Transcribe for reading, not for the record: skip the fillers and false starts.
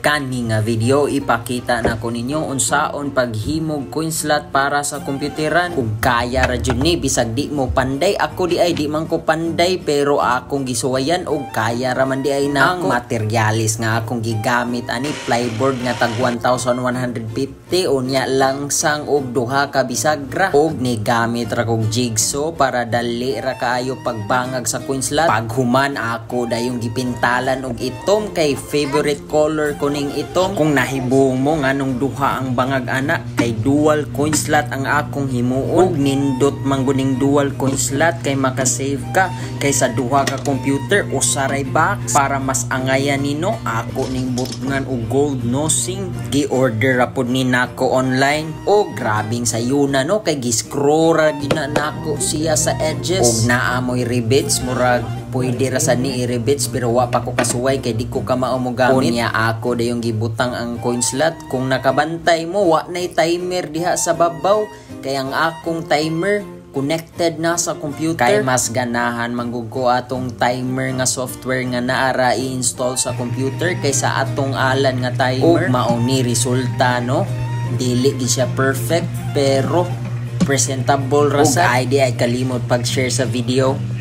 Kani nga video ipakita na ko ninyo unsaon paghimog coin slot para sa kompyuteran ug kaya ra jud ni bisag di mo panday. Ako di ay di man ko panday pero akong gisuwayan ug kaya ra man di ay na ang materialis nga akong gigamit ani plyboard nga tag 1,150 unya lang sang og duha ka bisagra ug ni gamit ra kog jigsaw para dali ra kaayo pagbangag sa coin slot. Paghuman ako dayong gipintalan og itom kay favorite color ko ning itom. Kung nahibong mo nganong duha ang bangag ana kay dual coin slot ang akong himuon ug nindot mangguning dual coin slot kay makasave ka kaysa duha ka computer o saray box para mas angayan nino. Ako ning butngan og gold nosing gi-order ra pod ni nako online o grabing sayuna no kay gi-scroll ra gina nako siya sa edges ug naamoy rivets murag pwede ra sa ni i-rivets pero wa pa ko kasuway kay di ko ka mao mo gamit. Unya ako dayong gibutang ang coin slot. Kung nakabantay mo wa nay timer diha sa babaw kay ang akong timer connected na sa computer kay mas ganahan manggugo atong timer nga software nga naara i-install sa computer kaysa atong alan nga timer. Mao ni resulta no. Dili gi siya perfect pero presentable ra sa. Ug ay kalimot pag-share sa video.